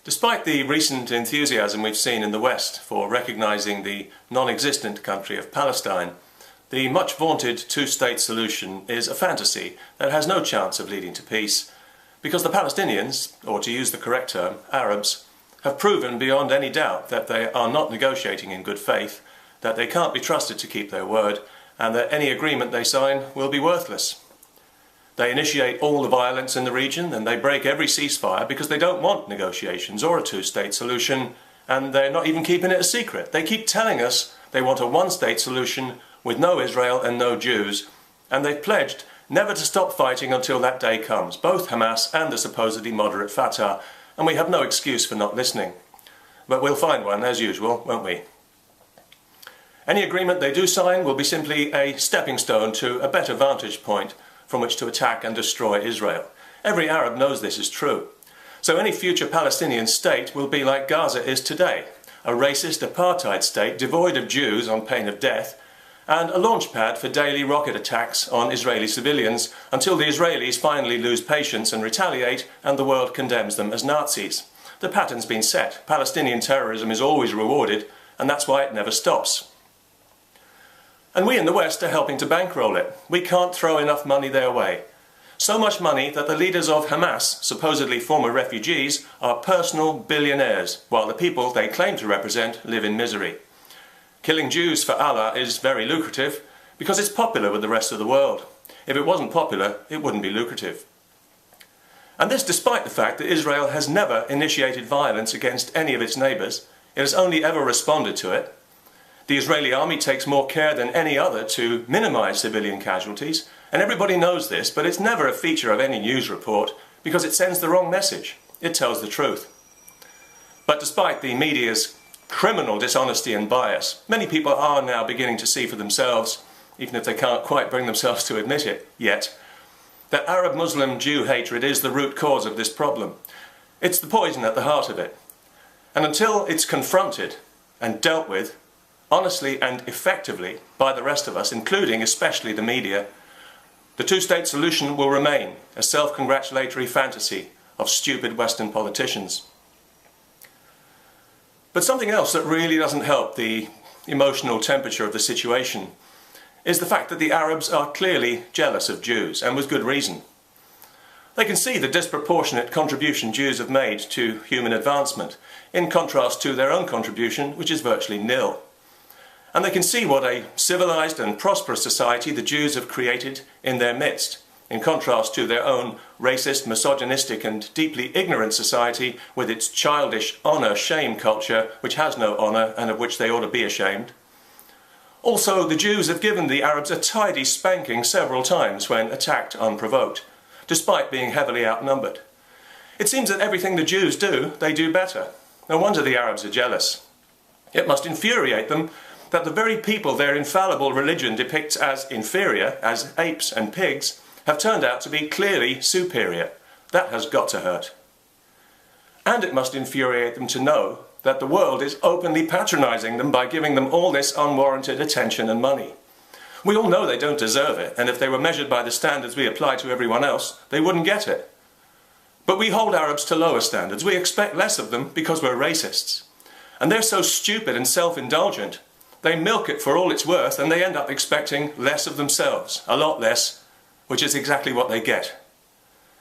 Despite the recent enthusiasm we've seen in the West for recognising the non-existent country of Palestine, the much vaunted two-state solution is a fantasy that has no chance of leading to peace, because the Palestinians, or to use the correct term, Arabs, have proven beyond any doubt that they are not negotiating in good faith, that they can't be trusted to keep their word, and that any agreement they sign will be worthless. They initiate all the violence in the region and they break every ceasefire because they don't want negotiations or a two-state solution, and they're not even keeping it a secret. They keep telling us they want a one-state solution with no Israel and no Jews, and they've pledged never to stop fighting until that day comes, both Hamas and the supposedly moderate Fatah, and we have no excuse for not listening. But we'll find one, as usual, won't we? Any agreement they do sign will be simply a stepping stone to a better vantage point from which to attack and destroy Israel. Every Arab knows this is true. So any future Palestinian state will be like Gaza is today, a racist apartheid state devoid of Jews on pain of death, and a launchpad for daily rocket attacks on Israeli civilians until the Israelis finally lose patience and retaliate and the world condemns them as Nazis. The pattern's been set. Palestinian terrorism is always rewarded, and that's why it never stops. And we in the West are helping to bankroll it. We can't throw enough money their way. So much money that the leaders of Hamas, supposedly former refugees, are personal billionaires, while the people they claim to represent live in misery. Killing Jews for Allah is very lucrative because it's popular with the rest of the world. If it wasn't popular, it wouldn't be lucrative. And this despite the fact that Israel has never initiated violence against any of its neighbours. It has only ever responded to it. The Israeli army takes more care than any other to minimise civilian casualties, and everybody knows this, but it's never a feature of any news report because it sends the wrong message. It tells the truth. But despite the media's criminal dishonesty and bias, many people are now beginning to see for themselves, even if they can't quite bring themselves to admit it yet, that Arab-Muslim-Jew hatred is the root cause of this problem. It's the poison at the heart of it. And until it's confronted and dealt with, honestly and effectively, by the rest of us, including especially the media, the two-state solution will remain a self-congratulatory fantasy of stupid Western politicians. But something else that really doesn't help the emotional temperature of the situation is the fact that the Arabs are clearly jealous of Jews, and with good reason. They can see the disproportionate contribution Jews have made to human advancement, in contrast to their own contribution, which is virtually nil. And they can see what a civilized and prosperous society the Jews have created in their midst, in contrast to their own racist, misogynistic and deeply ignorant society with its childish honour-shame culture, which has no honour and of which they ought to be ashamed. Also, the Jews have given the Arabs a tidy spanking several times when attacked unprovoked, despite being heavily outnumbered. It seems that everything the Jews do, they do better. No wonder the Arabs are jealous. It must infuriate them that the very people their infallible religion depicts as inferior, as apes and pigs, have turned out to be clearly superior. That has got to hurt. And it must infuriate them to know that the world is openly patronising them by giving them all this unwarranted attention and money. We all know they don't deserve it, and if they were measured by the standards we apply to everyone else, they wouldn't get it. But we hold Arabs to lower standards. We expect less of them because we're racists. And they're so stupid and self-indulgent. They milk it for all it's worth, and they end up expecting less of themselves, a lot less, which is exactly what they get.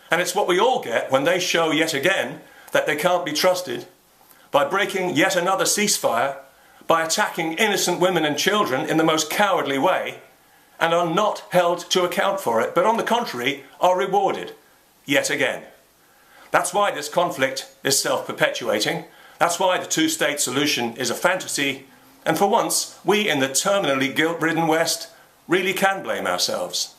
And it's what we all get when they show yet again that they can't be trusted, by breaking yet another ceasefire, by attacking innocent women and children in the most cowardly way, and are not held to account for it, but on the contrary, are rewarded, yet again. That's why this conflict is self-perpetuating. That's why the two-state solution is a fantasy. And for once, we in the terminally guilt-ridden West really can blame ourselves.